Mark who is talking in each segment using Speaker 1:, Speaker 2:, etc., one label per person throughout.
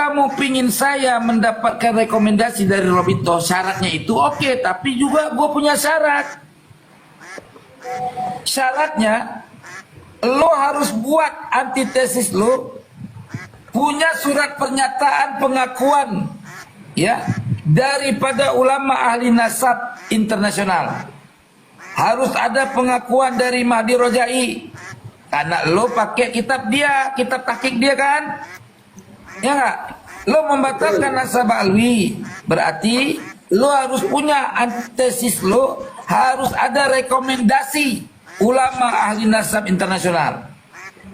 Speaker 1: kamu pingin saya mendapatkan rekomendasi dari Robito, syaratnya itu oke, tapi juga gue punya syarat. Syaratnya lo harus buat antitesis lo, punya surat pernyataan pengakuan ya daripada ulama ahli nasab internasional. Harus ada pengakuan dari Mahdi Rojai. Karena lo pakai kitab dia, kitab tahqiq dia kan? Ya nggak? Lo membatalkan nasab alwi, berarti lo harus punya antesis, lo harus ada rekomendasi ulama ahli nasab internasional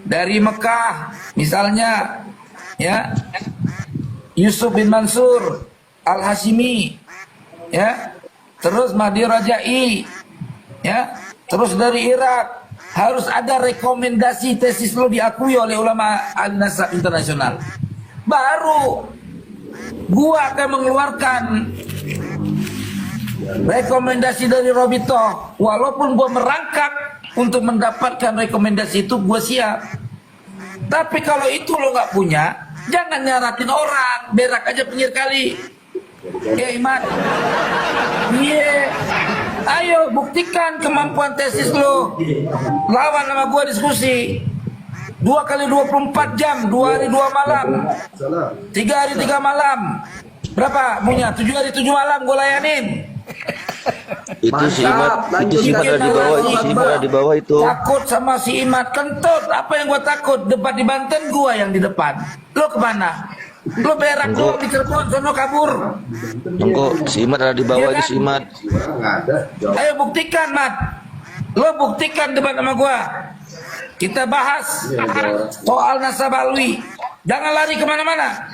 Speaker 1: dari Mekah misalnya ya, Yusuf bin Mansur Al-Hashimi ya, terus Mahdi Rajai ya, terus dari Irak. Harus ada rekomendasi tesis lo diakui oleh ulama ahli nasab internasional, baru gua akan mengeluarkan rekomendasi dari Robito. Walaupun gua merangkak untuk mendapatkan rekomendasi itu, gua siap. Tapi kalau itu lo nggak punya, jangan nyaratin orang, berak aja pinggir kali. Iman, iya, ayo buktikan kemampuan tesis lo. Lawan sama gua diskusi 2 kali 24 jam, 2 hari 2 malam, 3 hari 3 malam. Berapa punya? 7 hari 7 malam gue layanin.
Speaker 2: Itu si Imat, itu si Imat ada di bawah, itu si Imat ada di bawah itu.
Speaker 1: Takut sama si Imat, kentut. Apa yang gue takut? Debat di Banten gue yang di depan. Lo kemana? Lo berak lo di Cirebon, sono kabur.
Speaker 2: Engkau, si Imat ada di bawah itu si Imat.
Speaker 1: Ayo buktikan, Mat. Lo buktikan debat sama gue. Kita bahas soal nasab alwi. Jangan lari kemana-mana.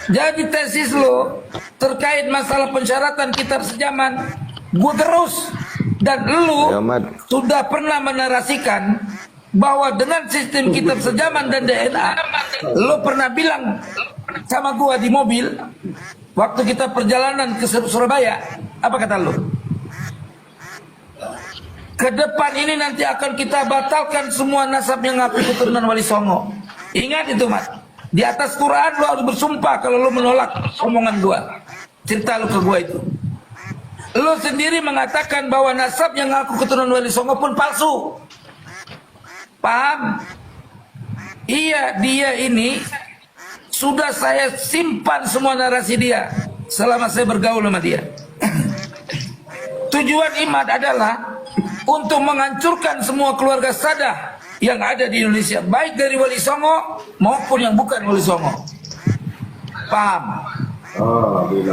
Speaker 1: Jadi tesis lo terkait masalah pensyaratan kitab sejaman, gue terus. Dan lu sudah pernah menarasikan bahwa dengan sistem kitab sejaman dan DNA, lo pernah bilang sama gua di mobil waktu kita perjalanan ke Surabaya, apa kata lo? Ke depan ini nanti akan kita batalkan semua nasab yang ngaku keturunan Wali Songo. Ingat itu, Mat. Di atas Quran lo harus bersumpah kalau lo menolak omongan gua. Cerita lo ke gua itu. Lo sendiri mengatakan bahwa nasab yang ngaku keturunan Wali Songo pun palsu. Paham? Iya, dia ini sudah saya simpan semua narasi dia selama saya bergaul sama dia. Tujuan Imat adalah untuk menghancurkan semua keluarga Sadah yang ada di Indonesia, baik dari Wali Songo maupun yang bukan Wali Songo. Paham?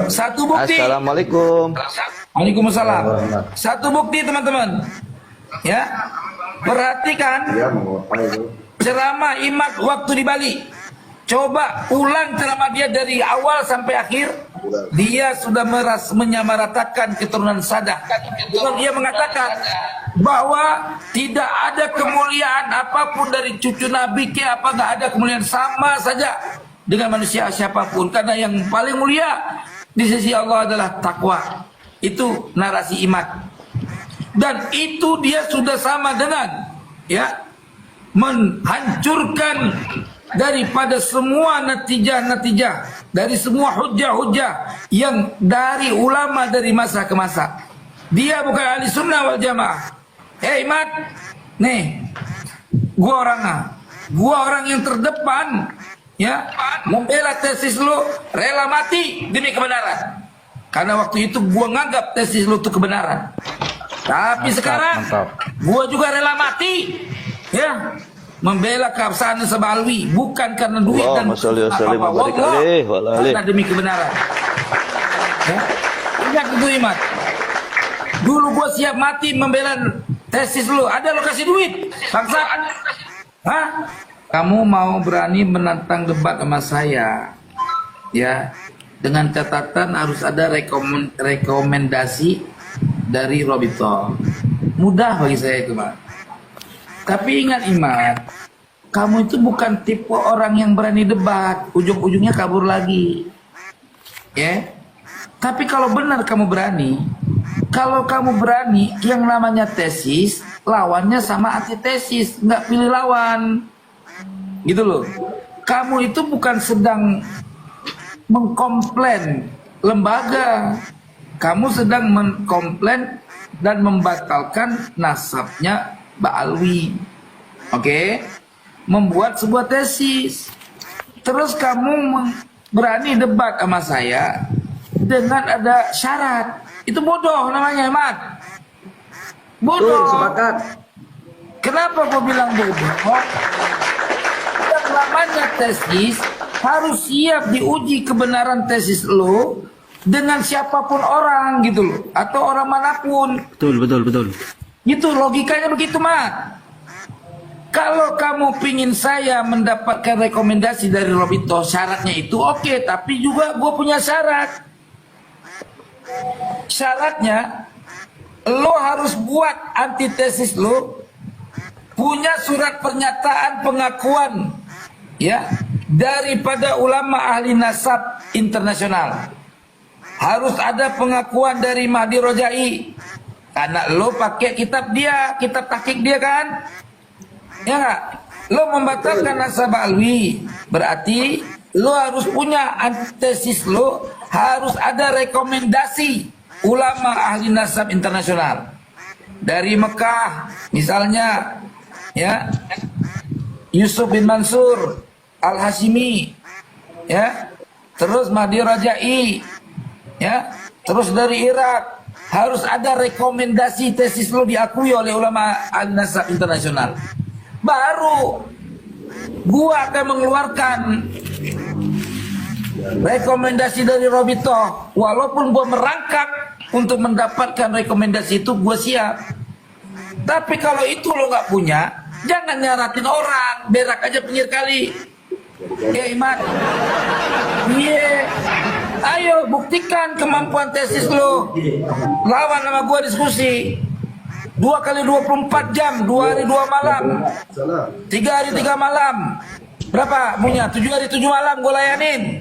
Speaker 1: Satu bukti.
Speaker 2: Assalamualaikum.
Speaker 1: Waalaikumsalam. Satu bukti, teman-teman. Ya. Perhatikan ceramah Imat waktu di Bali. Coba ulang ceramah dia dari awal sampai akhir. Dia sudah menyamaratakan keturunan Sadah. Dia mengatakan bahwa tidak ada kemuliaan apapun dari cucu Nabi ke apa, nggak ada kemuliaan, sama saja dengan manusia siapapun, karena yang paling mulia di sisi Allah adalah takwa. Itu narasi Imat. Dan itu dia sudah sama dengan ya menghancurkan daripada semua natijah-natijah, dari semua hujah-hujah yang dari ulama dari masa ke masa. Dia bukan ahli sunnah wal jamaah. Imat, nih, gua orang yang terdepan ya membela tesis lo, rela mati demi kebenaran. Karena waktu itu gua nganggap tesis lo itu kebenaran. Tapi sekarang gua juga rela mati ya membela keabsahan Sebalwi, bukan karena duit dan apa-apa, karena demi kebenaran. Ya? Ingat itu, Imat. Dulu gua siap mati membela tesis lu, ada lo kasih duit bangsa. Hah? Kamu mau berani menantang debat sama saya ya, dengan catatan harus ada rekomendasi dari Robito. Mudah bagi saya itu, Mas. Tapi ingat, Imat, kamu itu bukan tipe orang yang berani debat, ujung-ujungnya kabur lagi. Ya. Tapi kalau benar kamu berani, kalau kamu berani, yang namanya tesis, lawannya sama antitesis, nggak pilih lawan. Gitu loh. kamu itu bukan sedang mengkomplain lembaga, kamu sedang mengkomplain dan membatalkan nasabnya Mbak Alwi. Oke? Membuat sebuah tesis. Terus kamu berani debat sama saya dengan ada syarat. Itu bodoh namanya, Mat. Bodoh.
Speaker 3: Sepakat.
Speaker 1: Kenapa gue bilang bodoh? Yang namanya tesis harus siap diuji kebenaran tesis lo dengan siapapun orang gitu loh, atau orang manapun.
Speaker 3: Betul.
Speaker 1: Gitu logikanya begitu, Mat. Kalau kamu pingin saya mendapatkan rekomendasi dari Robito, syaratnya itu oke, tapi juga gue punya syarat. Syaratnya lo harus buat antitesis lo, punya surat pernyataan pengakuan ya daripada ulama ahli nasab internasional. Harus ada pengakuan dari Mahdi Rojai, karena lo pakai kitab dia, kitab tahqiq dia kan, ya nggak? Lo membatalkan nasab Alwi, berarti lo harus punya antitesis, lo harus ada rekomendasi ulama ahli nasab internasional dari Mekah misalnya, ya, Yusuf bin Mansur Al-Hashimi, ya, terus Mahdi Rajai, ya, terus dari Irak. Harus ada rekomendasi tesis lo diakui oleh ulama ahli nasab internasional, baru gua akan mengeluarkan rekomendasi dari Robito. Walaupun gua merangkak untuk mendapatkan rekomendasi itu, gua siap. Tapi kalau itu lo nggak punya, jangan nyaratin orang, berak aja pinggir kali. Ya Iman, iya, ayo buktikan kemampuan tesis lo. Lawan sama gua diskusi 2 kali 24 jam, 2 hari 2 malam, 3 hari 3 malam. Berapa punya? 7 hari 7 malam gua layanin.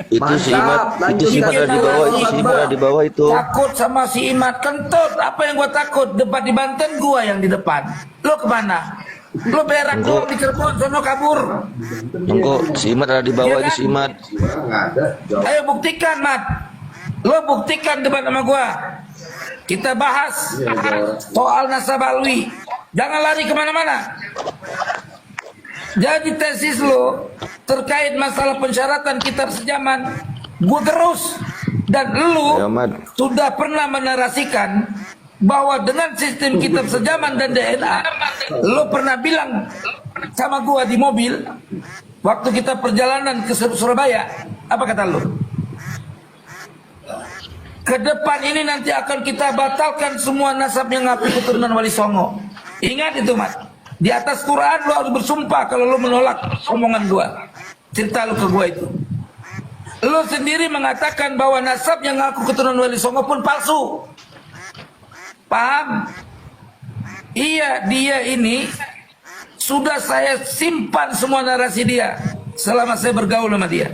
Speaker 2: Itu si Imat, itu si Imat ada di bawah, itu si Imat ada di bawah itu.
Speaker 1: Takut sama si Imat, kentut. Apa yang gua takut? Debat di Banten gua yang di depan. Lo kemana? Lo berak doang di Cirebon, sono kabur.
Speaker 2: Enggak, si Imat ada di bawah,
Speaker 1: Iya
Speaker 2: itu
Speaker 1: kan?
Speaker 2: si Imat.
Speaker 1: Ayo buktikan, Mat. Lo buktikan debat sama gua. Kita bahas soal nasab Alwi. Jangan lari kemana-mana. Jadi tesis lo terkait masalah pensyaratan kitab sejaman, gue terus. Dan lu
Speaker 2: Ya, Mat.
Speaker 1: sudah pernah menarasikan bahwa dengan sistem kitab sejaman dan DNA, lo pernah bilang sama gue di mobil waktu kita perjalanan ke Surabaya, apa kata lo? Ke depan ini nanti akan kita batalkan semua nasab yang ngaku keturunan Wali Songo. Ingat itu, Mat. Di atas Quran lo harus bersumpah kalau lo menolak omongan gua. Cerita lo ke gua itu. Lo sendiri mengatakan bahwa nasab yang ngaku keturunan Wali Songo pun palsu. Paham? Iya, dia ini sudah saya simpan semua narasi dia selama saya bergaul sama dia.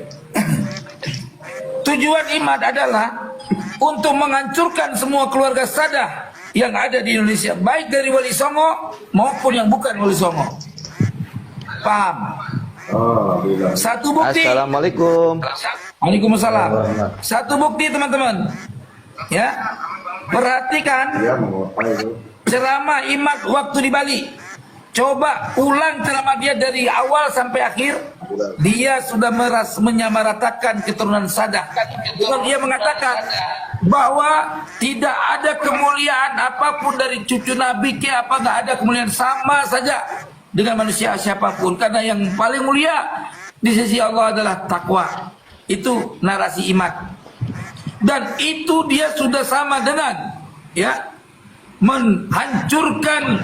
Speaker 1: Tujuan Imat adalah untuk menghancurkan semua keluarga Sadah yang ada di Indonesia, baik dari Wali Songo maupun yang bukan Wali Songo. Paham? Satu bukti.
Speaker 2: Assalamualaikum.
Speaker 1: Waalaikumsalam. Satu bukti, teman-teman. Ya, perhatikan ceramah Imat waktu di Bali. Coba ulang ceramah dia dari awal sampai akhir. Dia sudah menyamaratakan keturunan Sadah. Dia mengatakan bahwa tidak ada kemuliaan apapun dari cucu Nabi ke apa, nggak ada kemuliaan, sama saja dengan manusia siapapun, karena yang paling mulia di sisi Allah adalah takwa. Itu narasi Imat, dan itu dia sudah sama dengan ya menghancurkan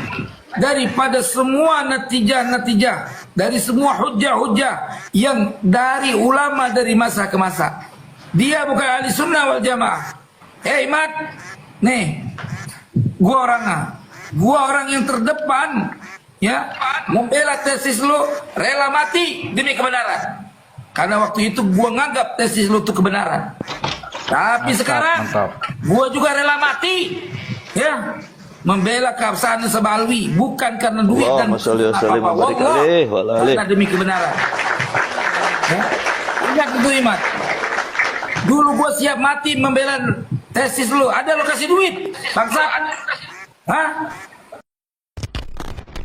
Speaker 1: daripada semua natijah dari semua hujah-hujah yang dari ulama dari masa ke masa. Dia bukan ahli sunnah wal jamaah. Imat, nih, gua orang yang terdepan, ya, membela tesis lo, rela mati demi kebenaran. Karena waktu itu gua nganggap tesis lo itu kebenaran. Tapi sekarang gua juga rela mati, ya, membela keabsahan Sebalwi bukan karena duit dan apa-apa. Wallah, karena demi kebenaran. Ya. Ingat itu Imad. Dulu gua siap mati membela tesis lu. Ada lo kasih duit, bangsa. Hah?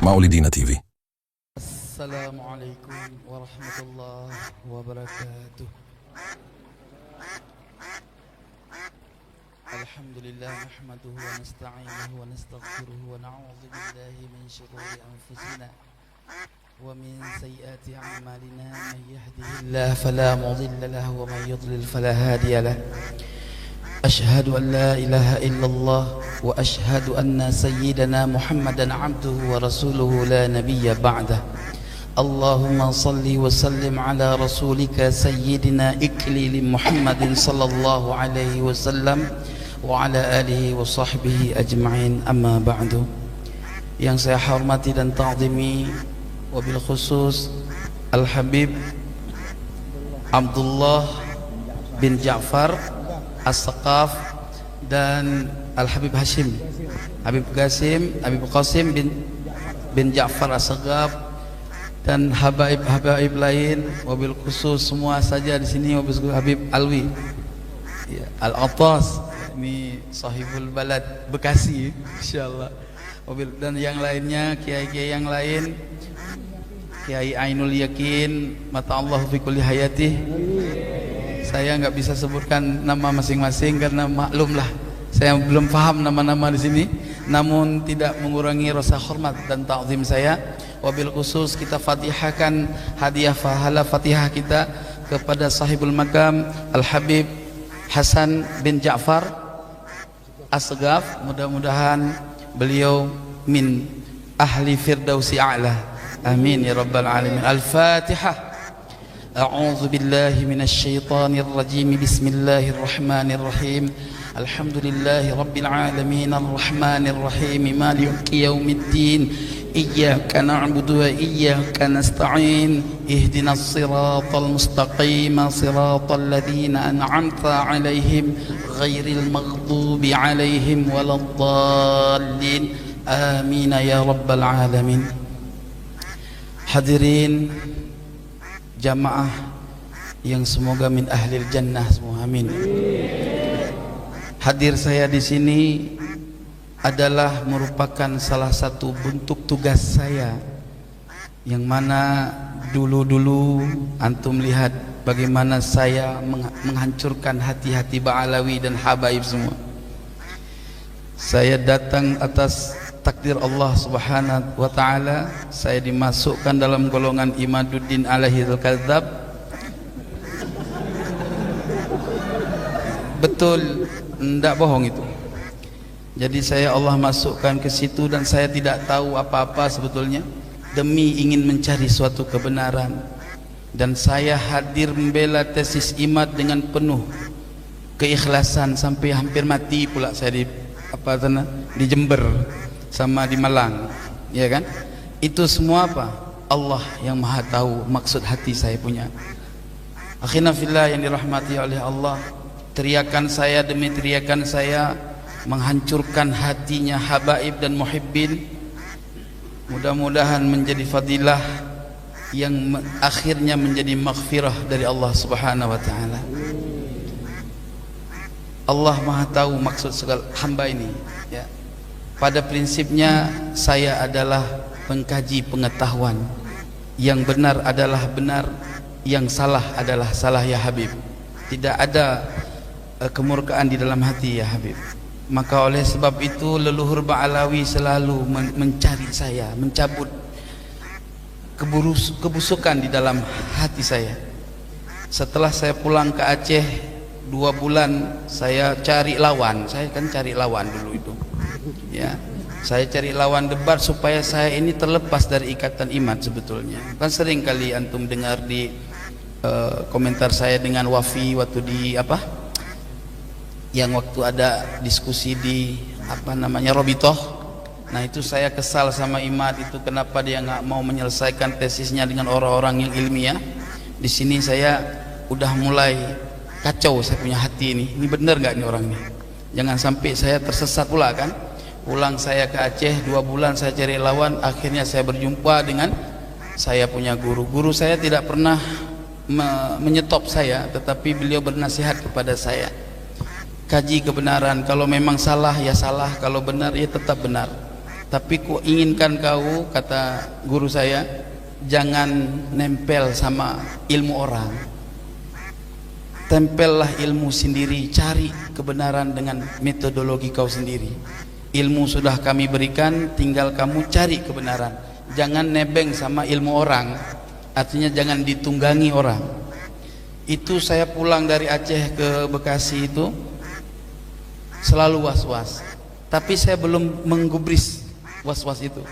Speaker 3: Maulidina TV.
Speaker 4: Assalamualaikum warahmatullahi wabarakatuh. Alhamdulillah nahmaduhu wa nasta'inuhu wa nastaghfiruhu wa na'udzu billahi min shururi anfusina wa min sayyiati a'malina man yahdihillahu fala mudilla lahu wa man yudlil fala hadiya lahu. Ashhadu an la ilaha illallah wa ashhadu anna sayyidana Muhammadan 'abduhu wa rasuluhu la nabiyya ba'dah. Allahumma salli wa sallim ala rasulika sayyidina iklil Muhammadin sallallahu alaihi wasallam wa ala alihi wa sahbihi ajma'in, amma ba'du. Yang saya hormati dan ta'zimi, wabil khusus Al-Habib Abdullah bin Ja'far As-Saqaf dan Al-Habib Hashim Habib Qasim bin Ja'far As-Saqaf dan habaib lain, wabil khusus semua saja di sini, wabil khusus Habib Alwi ya, Al-Atas, ini sahibul balad Bekasi insyaallah, dan yang lainnya, kiai-kiai yang lain, Kiai Ainul Yakin mata Allah fi kulli hayati. Saya nggak bisa sebutkan nama masing-masing karena maklumlah saya belum paham nama-nama di sini, namun tidak mengurangi rasa hormat dan ta'zim saya. Wabil khusus kita fatihahkan hadiah pahala Fatihah kita kepada sahibul makam Al-Habib Hasan bin Ja'far As-Saqaf. Mudah-mudahan beliau min ahli firdausi a'la. Amin ya rabbal alamin. Al-Fatihah. A'udzu billahi minasy syaithanir rajim. Bismillahirrahmanirrahim. Alhamdulillahi rabbil alamin arrahmanir rahim maliki yaumiddin. Iyyaka na'budu wa iyyaka nasta'in. Ihdinas siratal mustaqim, siratal ladzina an'amta 'alaihim ghairil maghdubi 'alaihim waladdallin. Amin ya rabbal alamin. Hadirin jamaah yang semoga min ahlil jannah semua, amin. Hadir saya di sini adalah merupakan salah satu bentuk tugas saya, yang mana dulu-dulu antum lihat bagaimana saya menghancurkan hati-hati Ba'alawi dan habaib semua. Saya datang atas takdir Allah subhanahu wa ta'ala. Saya dimasukkan dalam golongan Imaduddin alaihil kadzab. Betul, tidak bohong itu. Jadi saya Allah masukkan ke situ dan saya tidak tahu apa-apa sebetulnya, demi ingin mencari suatu kebenaran. Dan saya hadir membela tesis IMAD dengan penuh keikhlasan sampai hampir mati pula saya di Jember sama di Malang, ya kan? Itu semua apa? Allah yang maha tahu maksud hati saya punya. Akhirnya fillah yang dirahmati oleh Allah, teriakan saya demi teriakan saya menghancurkan hatinya habaib dan muhibbin. Mudah-mudahan menjadi fadilah yang akhirnya menjadi maghfirah dari Allah subhanahu wa ta'ala. Allah maha tahu maksud segala hamba ini ya. Pada prinsipnya saya adalah pengkaji pengetahuan. Yang benar adalah benar, yang salah adalah salah ya Habib. Tidak ada kemurkaan di dalam hati ya Habib. Maka oleh sebab itu leluhur Ba'alawi selalu mencari saya, mencabut kebusukan di dalam hati saya. Setelah saya pulang ke Aceh 2 bulan, saya cari lawan. Saya kan cari lawan dulu itu ya. Saya cari lawan debat supaya saya ini terlepas dari ikatan IMAD sebetulnya. Kan sering kali antum dengar di komentar saya dengan Wafi waktu di yang waktu ada diskusi di Robitoh. Nah itu saya kesal sama IMAD itu, kenapa dia nggak mau menyelesaikan tesisnya dengan orang-orang yang ilmiah. Di sini saya udah mulai kacau saya punya hati ini benar nggak ini orang ini, jangan sampai saya tersesat pula kan. Pulang saya ke Aceh 2 bulan saya cari lawan, akhirnya saya berjumpa dengan saya punya guru. Guru saya tidak pernah menyetop saya, tetapi beliau bernasihat kepada saya, kaji kebenaran, kalau memang salah ya salah, kalau benar ya tetap benar. Tapi ku inginkan kau, kata guru saya, jangan nempel sama ilmu orang, tempellah ilmu sendiri, cari kebenaran dengan metodologi kau sendiri. Ilmu sudah kami berikan, tinggal kamu cari kebenaran. Jangan nebeng sama ilmu orang, artinya jangan ditunggangi orang. Itu saya pulang dari Aceh ke Bekasi itu selalu was-was, tapi saya belum menggubris was-was itu.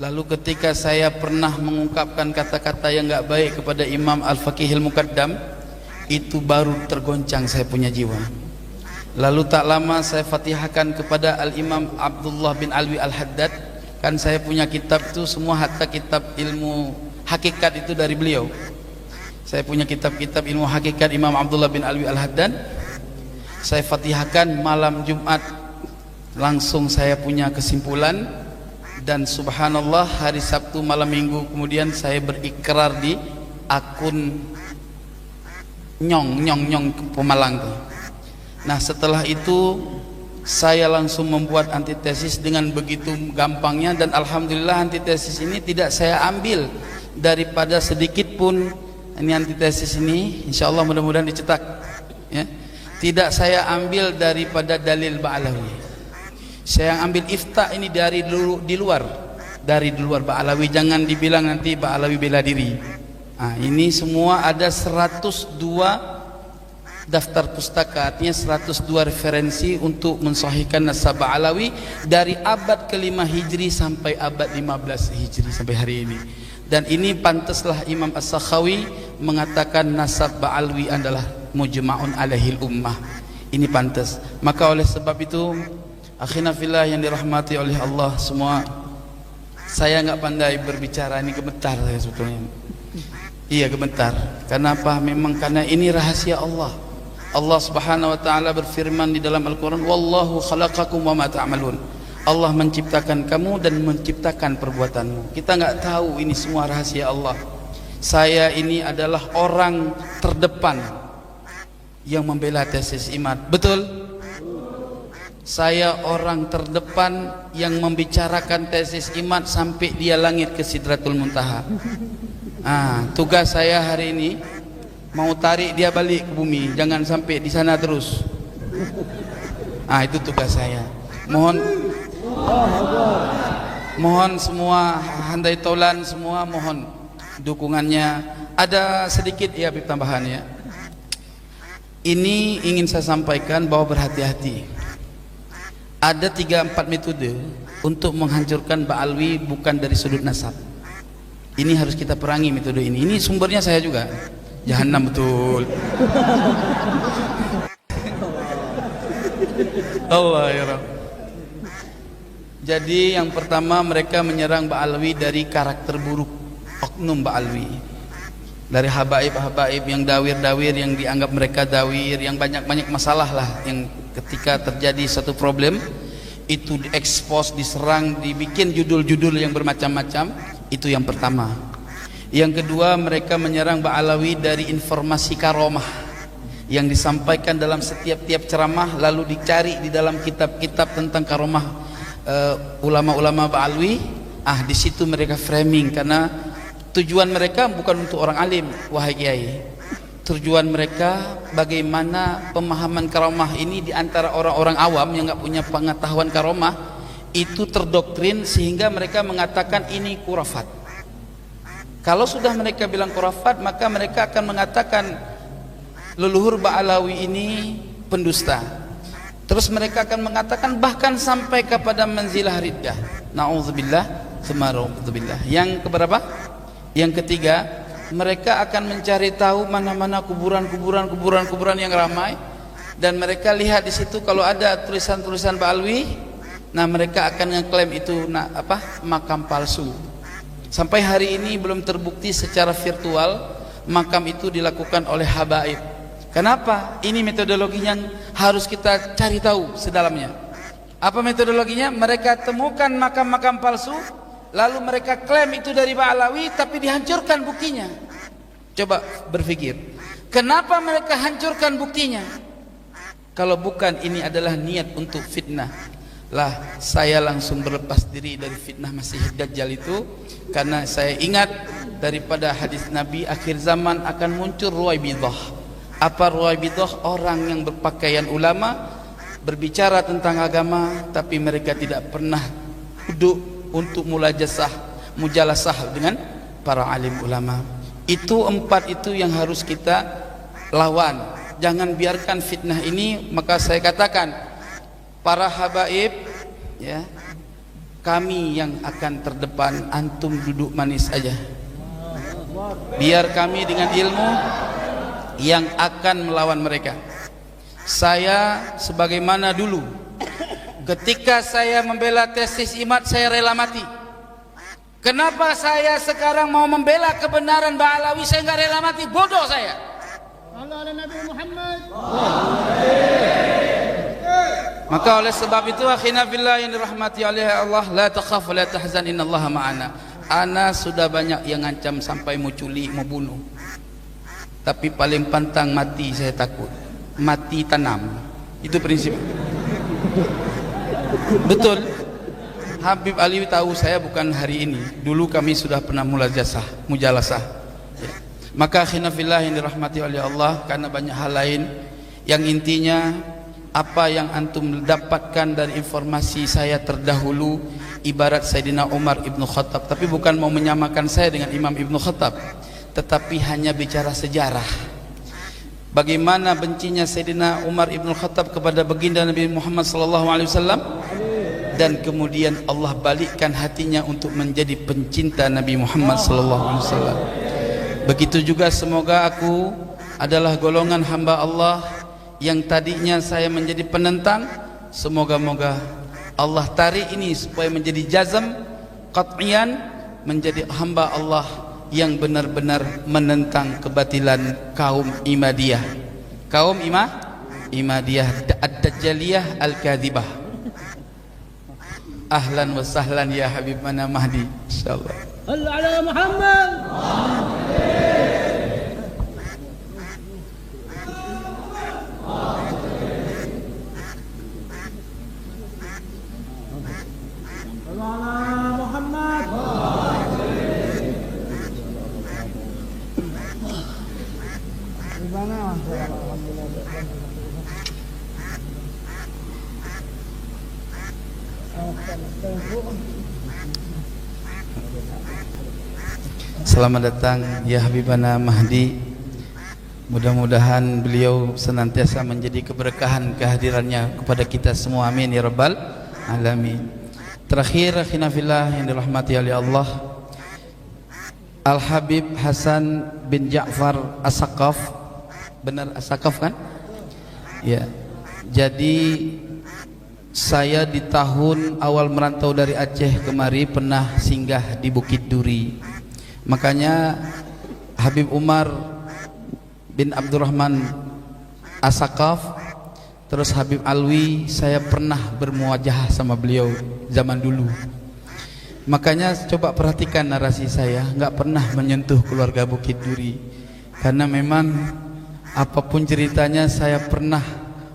Speaker 4: Lalu ketika saya pernah mengungkapkan kata-kata yang enggak baik kepada Imam Al-Faqihil Muqaddam, itu baru tergoncang saya punya jiwa. Lalu tak lama saya fatihahkan kepada Al-Imam Abdullah bin Alwi Al-Haddad. Kan saya punya kitab itu semua, hatta kitab ilmu hakikat itu dari beliau. Saya punya kitab-kitab ilmu hakikat Imam Abdullah bin Alwi Al-Haddad. Saya fatihahkan malam Jumat, langsung saya punya kesimpulan. Dan subhanallah, hari Sabtu malam Minggu kemudian saya berikrar di akun nyong Pemalang tuh. Nah setelah itu saya langsung membuat antitesis dengan begitu gampangnya, dan alhamdulillah antitesis ini tidak saya ambil daripada sedikit pun. Ini antitesis ini insyaallah mudah-mudahan dicetak ya. Tidak saya ambil daripada dalil Ba'alawi. Saya ambil ifta ini dari dulu di luar Ba'alawi. Jangan dibilang nanti Ba'alawi bela diri. Nah, ini semua ada 102 daftar pustaka, artinya 102 referensi untuk mensahihkan nasab Ba'alawi dari abad ke-5 Hijri sampai abad 15 Hijri sampai hari ini. Dan ini pantaslah Imam As-Sakhawi mengatakan nasab Ba'alawi adalah mujma'un alaihil ummah. Ini pantas. Maka oleh sebab itu, akhina fillah yang dirahmati oleh Allah semua, saya enggak pandai berbicara, ini gemetar saya sebetulnya. Iya gemetar. Kenapa? Memang karena ini rahasia Allah. Allah Subhanahu wa taala berfirman di dalam Al-Qur'an, "Wallahu khalaqakum wa ma ta'malun." Allah menciptakan kamu dan menciptakan perbuatanmu. Kita enggak tahu, ini semua rahasia Allah. Saya ini adalah orang terdepan yang membela tesis IMAD. Betul? Saya orang terdepan yang membicarakan tesis IMAD sampai dia langit ke Sidratul Muntaha. Tugas saya hari ini mau tarik dia balik ke bumi, jangan sampai di sana terus. Itu tugas saya. Mohon semua handai taulan semua, mohon dukungannya. Ada sedikit ya tambahan ya. Ini ingin saya sampaikan bahwa berhati-hati. Ada 3-4 metode untuk menghancurkan Ba'alawi bukan dari sudut nasab. Ini harus kita perangi metode ini. Ini sumbernya saya juga. Jahannam betul. Allah ya Rabb. Jadi yang pertama, mereka menyerang Ba'alawi dari karakter buruk oknum Ba'alawi. Dari habaib-habaib yang dawir-dawir, yang dianggap mereka dawir, yang banyak-banyak masalah lah, yang ketika terjadi satu problem itu diekspos, diserang, dibikin judul-judul yang bermacam-macam. Itu yang pertama. Yang kedua, mereka menyerang Ba'alawi dari informasi karomah yang disampaikan dalam setiap ceramah, lalu dicari di dalam kitab-kitab tentang karomah ulama-ulama Ba'alawi. Di situ mereka framing, karena tujuan mereka bukan untuk orang alim, wahai kiai. Tujuan mereka bagaimana pemahaman karomah ini di antara orang-orang awam yang enggak punya pengetahuan karomah itu terdoktrin, sehingga mereka mengatakan ini khurafat. Kalau sudah mereka bilang khurafat, maka mereka akan mengatakan leluhur Ba'alawi ini pendusta. Terus mereka akan mengatakan bahkan sampai kepada manzilah riddah. Na'udzubillah, tsumma na'udzubillah. Yang keberapa? Yang ketiga, mereka akan mencari tahu mana-mana kuburan yang ramai, dan mereka lihat di situ kalau ada tulisan-tulisan Ba'alawi, mereka akan ngeklaim itu makam palsu. Sampai hari ini belum terbukti secara virtual makam itu dilakukan oleh habaib. Kenapa? Ini metodologi yang harus kita cari tahu sedalamnya. Apa metodologinya? Mereka temukan makam-makam palsu, lalu mereka klaim itu dari Pak Alawi, tapi dihancurkan buktinya. Coba berpikir, kenapa mereka hancurkan buktinya? Kalau bukan ini adalah niat untuk fitnah, lah saya langsung berlepas diri dari fitnah Masih Dajjal itu, karena saya ingat daripada hadis Nabi akhir zaman akan muncul ruwaibidah. Apa ruwaibidah? Orang yang berpakaian ulama, berbicara tentang agama, tapi mereka tidak pernah duduk untuk mujalasah dengan para alim ulama. Itu 4 itu yang harus kita lawan. Jangan biarkan fitnah ini. Maka saya katakan, para habaib, ya, kami yang akan terdepan, antum duduk manis aja. Biar kami dengan ilmu yang akan melawan mereka. Saya sebagaimana dulu, ketika saya membela tesis IMAT, saya rela mati. Kenapa saya sekarang mau membela kebenaran Mbak Alawi, saya nggak rela mati? Bodoh saya.
Speaker 3: Allah Nabi Muhammad.
Speaker 4: Maka oleh sebab itu, akhina fillah yang dirahmati oleh Allah, la takhaf wa la tahzan, innallaha ma'ana. Ana sudah banyak yang ngancam sampai mau culik, mau bunuh. Tapi paling pantang mati saya takut. Mati tanam. Itu prinsip. Betul. Habib Ali tahu saya bukan hari ini. Dulu kami sudah pernah mujalasah. Ya. Maka khinafillah yang dirahmati oleh Allah, karena banyak hal lain yang intinya apa yang antum dapatkan dari informasi saya terdahulu ibarat Sayyidina Umar Ibn Khattab. Tapi bukan mau menyamakan saya dengan Imam Ibn Khattab, tetapi hanya bicara sejarah. Bagaimana bencinya Sayyidina Umar Ibn Khattab kepada baginda Nabi Muhammad SAW, dan kemudian Allah balikkan hatinya untuk menjadi pencinta Nabi Muhammad SAW. Begitu juga semoga aku adalah golongan hamba Allah yang tadinya saya menjadi penentang, semoga-moga Allah tarik ini supaya menjadi jazm qat'iyan, menjadi hamba Allah yang benar-benar menentang kebatilan kaum Imadiyah, kaum Imadiyah ad-Dajjaliyah al-Kadhibah. Ahlan wa sahlan ya Habib Mana Mahdi, insyaallah.
Speaker 3: Allah ala Muhammad. Allah ala Muhammad.
Speaker 4: Selamat datang ya Habibana Mahdi. Mudah-mudahan beliau senantiasa menjadi keberkahan kehadirannya kepada kita semua, amin ya rabbal alamin. Terakhir khinafillah yang dirahmati oleh Allah, Al-Habib Hasan bin Ja'far As-Saqaf. Benar As-Saqaf kan? Ya. Jadi saya di tahun awal merantau dari Aceh kemari pernah singgah di Bukit Duri. Makanya Habib Umar bin Abdurrahman As-Saqaf, terus Habib Alwi, saya pernah bermuajahah sama beliau zaman dulu. Makanya coba perhatikan narasi saya, nggak pernah menyentuh keluarga Bukit Duri, karena memang apapun ceritanya saya pernah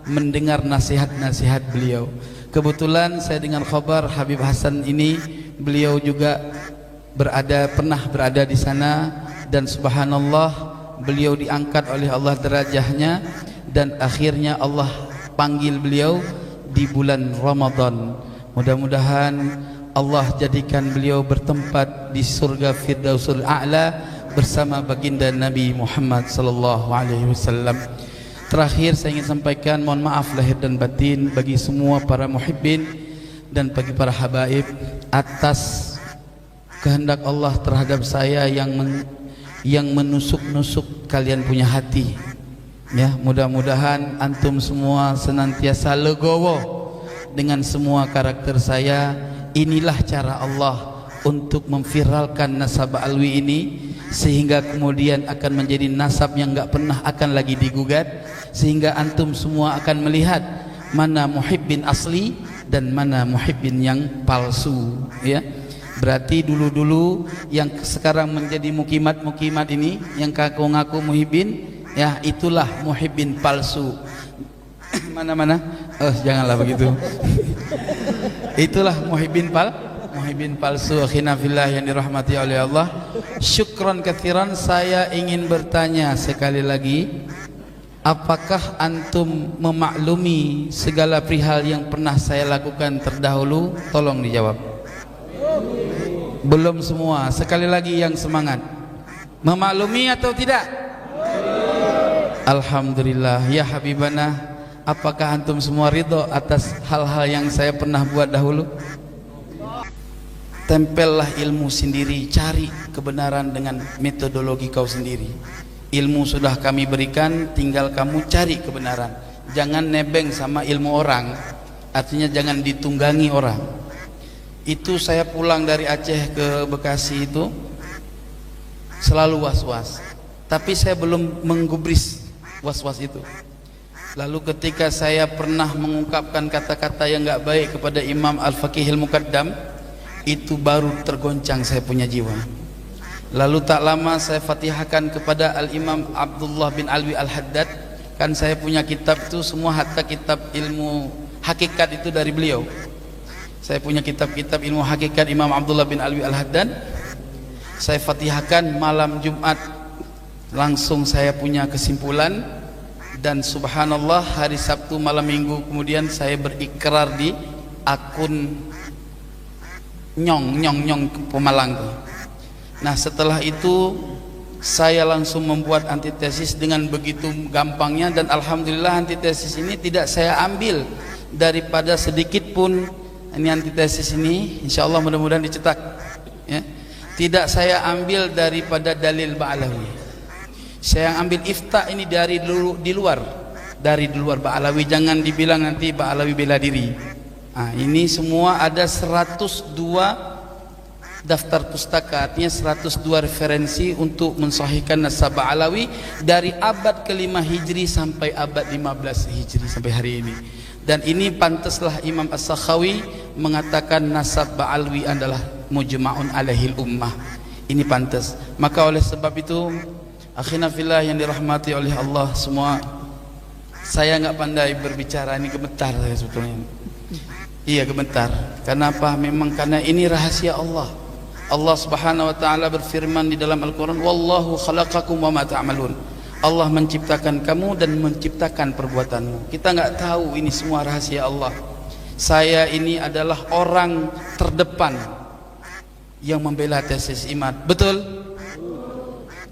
Speaker 4: mendengar nasihat-nasihat beliau. Kebetulan saya dengar kabar Habib Hasan ini, beliau juga pernah berada di sana, dan subhanallah beliau diangkat oleh Allah derajahnya, dan akhirnya Allah panggil beliau di bulan Ramadan. Mudah-mudahan Allah jadikan beliau bertempat di surga Firdausul A'la bersama baginda Nabi Muhammad sallallahu alaihi wasallam. Terakhir saya ingin sampaikan mohon maaf lahir dan batin bagi semua para muhibbin dan bagi para habaib atas kehendak Allah terhadap saya yang menusuk-nusuk kalian punya hati. Ya, mudah-mudahan antum semua senantiasa legowo dengan semua karakter saya. Inilah cara Allah untuk memviralkan nasab Alwi ini, sehingga kemudian akan menjadi nasab yang enggak pernah akan lagi digugat, sehingga antum semua akan melihat mana muhibbin asli, dan mana muhibbin yang palsu, ya. Berarti dulu-dulu yang sekarang menjadi mukimat ini yang ngaku muhibbin, ya itulah muhibbin palsu. Mana-mana? Janganlah begitu. Itulah muhibbin palsu. Akhina fillah yang dirahmati oleh Allah. Syukran katsiran. Saya ingin bertanya sekali lagi, apakah antum memaklumi segala perihal yang pernah saya lakukan terdahulu? Tolong dijawab. Belum semua. Sekali lagi yang semangat. Memaklumi atau tidak? Alhamdulillah. Ya Habibana, apakah antum semua ridho atas hal-hal yang saya pernah buat dahulu? Tempellah ilmu sendiri, cari kebenaran dengan metodologi kau sendiri. Ilmu sudah kami berikan, tinggal kamu cari kebenaran. Jangan nebeng sama ilmu orang, artinya jangan ditunggangi orang. Itu saya pulang dari Aceh ke Bekasi itu selalu was-was, tapi saya belum menggubris was-was itu. Lalu ketika saya pernah mengungkapkan kata-kata yang enggak baik kepada Imam Al-Faqihil Muqaddam, itu baru tergoncang saya punya jiwa. Lalu tak lama saya fatihahkan kepada Al-Imam Abdullah bin Alwi Al-Haddad. Kan saya punya kitab itu semua, hatta kitab ilmu hakikat itu dari beliau. Saya punya kitab-kitab ilmu hakikat Imam Abdullah bin Alwi Al-Haddad. Saya fatihahkan malam Jumat. Langsung saya punya kesimpulan. Dan subhanallah hari Sabtu malam Minggu kemudian saya berikrar di akun Nyong Pemalang. Nah setelah itu saya langsung membuat antitesis dengan begitu gampangnya, dan alhamdulillah antitesis ini tidak saya ambil daripada sedikit pun. Ini antitesis ini insyaallah mudah-mudahan dicetak, ya. Tidak saya ambil daripada dalil Ba'alawi. Saya ambil ifta ini dari luar Ba'alawi. Jangan dibilang nanti Ba'alawi bela diri. Nah, ini semua ada 102 daftar pustaka, artinya 102 referensi untuk mensahihkan nasab Ba'alawi dari abad ke-5 Hijri sampai abad 15 Hijri sampai hari ini. Dan ini pantaslah Imam As-Sakhawi mengatakan nasab Ba'alawi adalah mujma'un alaihil ummah. Ini pantas. Maka oleh sebab itu, akhina fillah yang dirahmati oleh Allah semua, saya enggak pandai berbicara, ini gemetar saya sebetulnya. Iya gemetar. Kenapa? Memang karena ini rahasia Allah. Allah Subhanahu wa taala berfirman di dalam Al-Qur'an, "Wallahu khalaqakum wa ma ta'malun." Allah menciptakan kamu dan menciptakan perbuatanmu. Kita enggak tahu, ini semua rahasia Allah. Saya ini adalah orang terdepan yang membela tesis iman. Betul?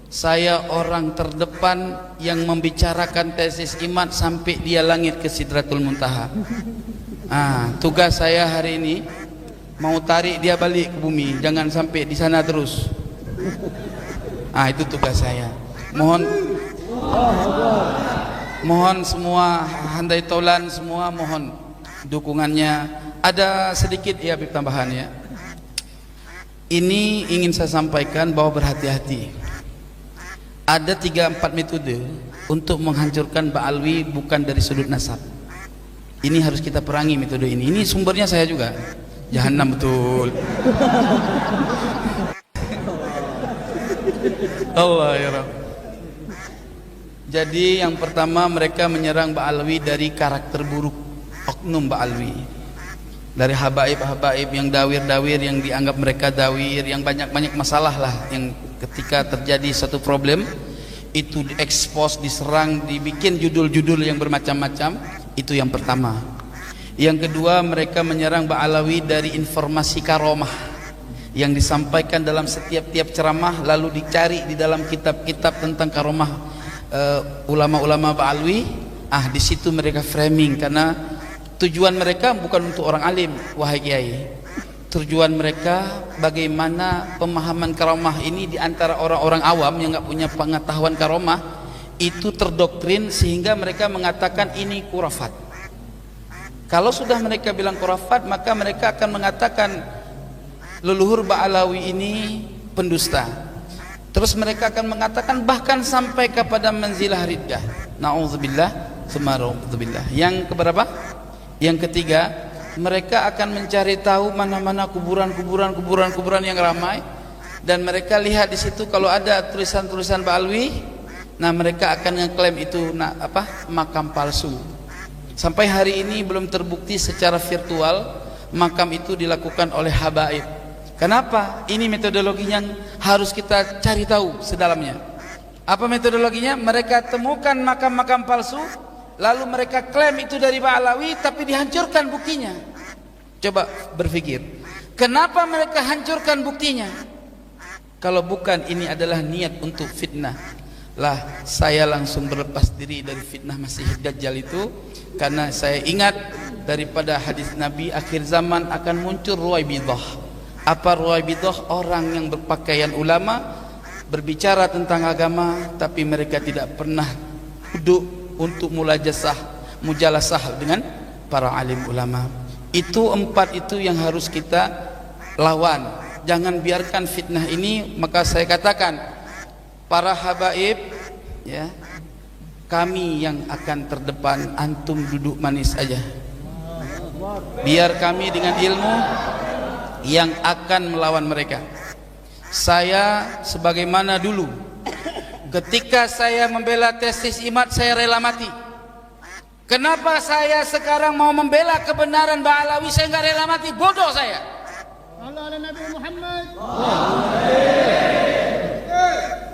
Speaker 4: Saya orang terdepan yang membicarakan tesis iman sampai dia langit ke Sidratul Muntaha. Tugas saya hari ini mau tarik dia balik ke bumi, jangan sampai di sana terus. Itu tugas saya. Mohon semua handai taulan semua, mohon dukungannya. Ada sedikit ya tambahan ya. Ini ingin saya sampaikan bahwa berhati-hati. Ada 3-4 metode untuk menghancurkan Ba'alawi bukan dari sudut nasab. Ini harus kita perangi metode ini. Ini sumbernya saya juga. Jahannam betul. Allah ya Rabb. Jadi yang pertama, mereka menyerang Ba'alawi dari karakter buruk oknum Ba'alawi. Dari habaib-habaib yang dawir-dawir, yang dianggap mereka dawir, yang banyak-banyak masalah lah, yang ketika terjadi satu problem itu diekspos, diserang, dibikin judul-judul yang bermacam-macam. Itu yang pertama. Yang kedua, mereka menyerang Ba'alawi dari informasi karomah yang disampaikan dalam setiap ceramah, lalu dicari di dalam kitab-kitab tentang karomah ulama-ulama Ba'alawi. Di situ mereka framing, karena tujuan mereka bukan untuk orang alim, wahai kiai. Tujuan mereka bagaimana pemahaman karomah ini di antara orang-orang awam yang enggak punya pengetahuan karomah itu terdoktrin, sehingga mereka mengatakan ini khurafat. Kalau sudah mereka bilang khurafat, maka mereka akan mengatakan leluhur Ba'alawi ini pendusta. Terus mereka akan mengatakan bahkan sampai kepada manzilah riddah. Na'udzubillah, summa na'udzubillah. Yang keberapa? Yang ketiga, mereka akan mencari tahu mana-mana kuburan yang ramai, dan mereka lihat di situ kalau ada tulisan-tulisan Ba'alwi, nah mereka akan ngeklaim itu makam palsu. Sampai hari ini belum terbukti secara virtual makam itu dilakukan oleh habaib. Kenapa? Ini metodologinya yang harus kita cari tahu sedalamnya. Apa metodologinya? Mereka temukan makam-makam palsu, lalu mereka klaim itu dari Ba'alawi, tapi dihancurkan buktinya. Coba berpikir, kenapa mereka hancurkan buktinya? Kalau bukan ini adalah niat untuk fitnah, lah saya langsung berlepas diri dari fitnah Masih Dajjal itu, karena saya ingat daripada hadis Nabi akhir zaman akan muncul ruwaibidah. Apa ruwaibidah? Orang yang berpakaian ulama, berbicara tentang agama, tapi mereka tidak pernah duduk untuk mujalasah dengan para alim ulama. Itu 4 itu yang harus kita lawan. Jangan biarkan fitnah ini. Maka saya katakan, para habaib, ya, kami yang akan terdepan, antum duduk manis aja. Biar kami dengan ilmu yang akan melawan mereka. Saya sebagaimana dulu, ketika saya membela tesis IMAT, saya rela mati. Kenapa saya sekarang mau membela kebenaran Ba'alawi, saya nggak rela mati? Bodoh saya.
Speaker 3: Allah ala Nabi Muhammad.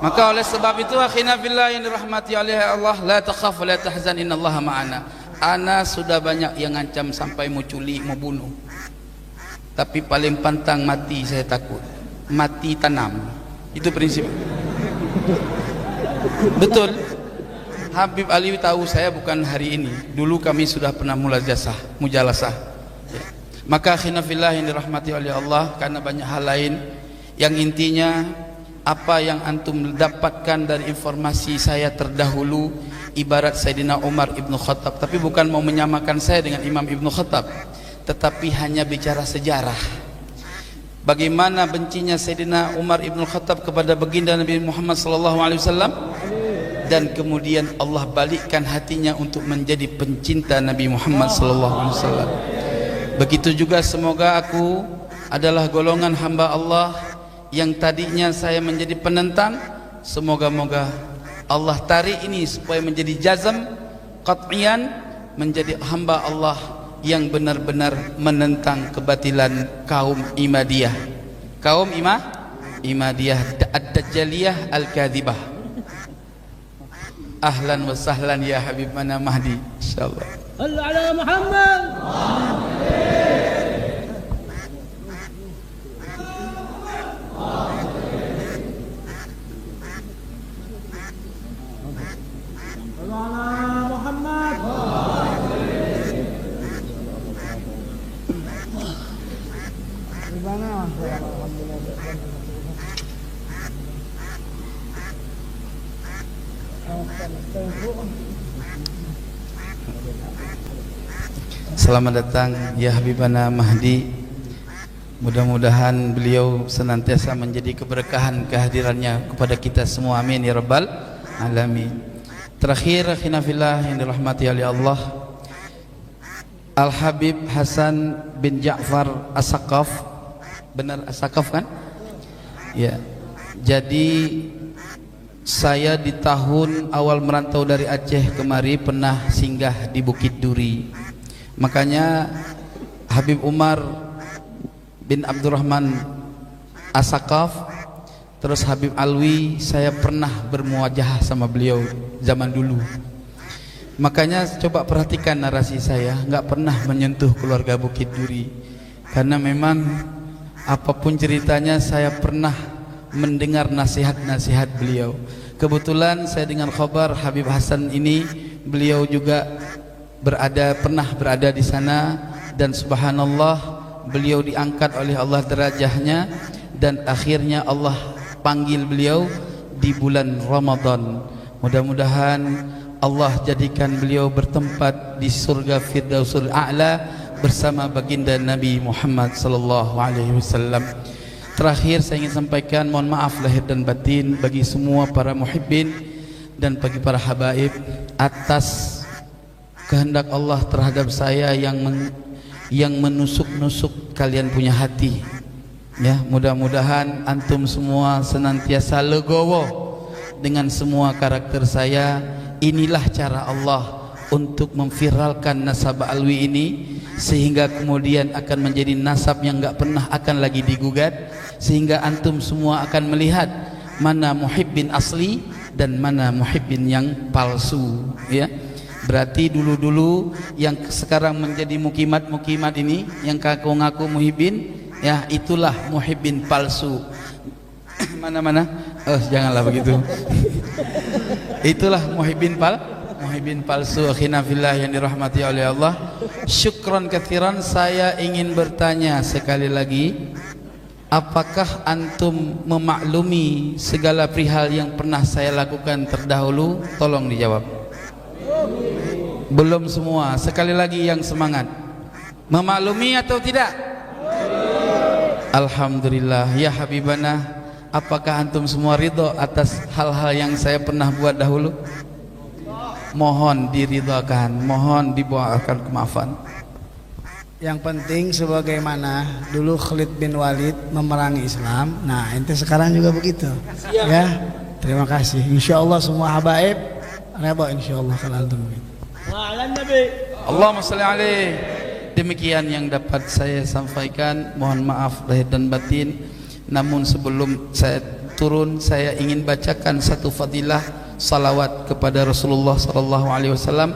Speaker 4: Maka oleh sebab itu, akhina fillah yang dirahmati oleh Allah, la takhaf wa la tahzan, innallaha ma'ana. Ana sudah banyak yang ngancam sampai mau culik, mau bunuh, tapi paling pantang mati saya takut. Mati tanam, itu prinsip. Betul. Habib Ali tahu saya bukan hari ini, dulu kami sudah pernah mujalasah. Ya. Maka akhina fillah yang dirahmati oleh Allah, karena banyak hal lain yang intinya apa yang antum dapatkan dari informasi saya terdahulu, ibarat Sayyidina Umar Ibn Khattab. Tapi bukan mau menyamakan saya dengan Imam Ibn Khattab, tetapi hanya bicara sejarah. Bagaimana bencinya Sayyidina Umar Ibn Khattab kepada baginda Nabi Muhammad SAW, dan kemudian Allah balikkan hatinya untuk menjadi pencinta Nabi Muhammad SAW. Begitu juga semoga aku adalah golongan hamba Allah yang tadinya saya menjadi penentang, semoga-moga Allah tarik ini supaya menjadi jazm qat'iyan, menjadi hamba Allah yang benar-benar menentang kebatilan kaum Imadiyah, Imadiyah ad-Dajjaliyah al-Kadhibah. Ahlan wa sahlan ya Habib mana Mahdi, insyaallah.
Speaker 3: Allah ala Muhammad.
Speaker 4: Selamat datang ya Habibana Mahdi. Mudah-mudahan beliau senantiasa menjadi keberkahan kehadirannya kepada kita semua, amin ya rabbal alamin. Terakhir, akhina fillah yang dirahmati oleh Allah, Al-Habib Hasan bin Ja'far As-Saqaf. Benar As-Saqaf kan? Ya. Jadi saya di tahun awal merantau dari Aceh kemari pernah singgah di Bukit Duri. Makanya Habib Umar bin Abdurrahman As-Saqaf, terus Habib Alwi, saya pernah bermuajahah sama beliau zaman dulu. Makanya coba perhatikan narasi saya, nggak pernah menyentuh keluarga Bukit Duri, karena memang apapun ceritanya saya pernah mendengar nasihat-nasihat beliau. Kebetulan saya dengar khabar Habib Hasan ini, beliau juga pernah berada di sana, dan subhanallah beliau diangkat oleh Allah derajahnya, dan akhirnya Allah panggil beliau di bulan Ramadan. Mudah-mudahan Allah jadikan beliau bertempat di surga Firdausul A'la bersama baginda Nabi Muhammad sallallahu alaihi wasallam. Terakhir saya ingin sampaikan mohon maaf lahir dan batin bagi semua para muhibbin dan bagi para habaib atas kehendak Allah terhadap saya yang yang menusuk-nusuk kalian punya hati. Ya, mudah-mudahan antum semua senantiasa legowo dengan semua karakter saya. Inilah cara Allah untuk memviralkan nasab alwi ini, sehingga kemudian akan menjadi nasab yang enggak pernah akan lagi digugat, sehingga antum semua akan melihat mana muhibbin asli dan mana muhibbin yang palsu. Ya, berarti dulu-dulu yang sekarang menjadi mukimat ini yang ngaku muhibbin, ya itulah muhibbin palsu. Mana-mana? Janganlah begitu. Itulah muhibbin palsu. Akhina fillah yang dirahmati oleh Allah. Syukran katsiran. Saya ingin bertanya sekali lagi, apakah antum memaklumi segala perihal yang pernah saya lakukan terdahulu? Tolong dijawab. Belum semua. Sekali lagi yang semangat. Memaklumi atau tidak? Alhamdulillah. Ya Habibana, apakah antum semua ridho atas hal-hal yang saya pernah buat dahulu? Mohon diridhakan, mohon dibawakan kemaafan.
Speaker 5: Yang penting sebagaimana dulu Khalid bin Walid memerangi Islam, nah ente sekarang juga begitu. Ya, terima kasih. Insya Allah semua habaib reba insya Allah kalau antum begitu.
Speaker 4: Allahumma sholli alaihi. Demikian yang dapat saya sampaikan. Mohon maaf lahir dan batin. Namun sebelum saya turun, saya ingin bacakan satu fadilah salawat kepada Rasulullah sallallahu alaihi wasallam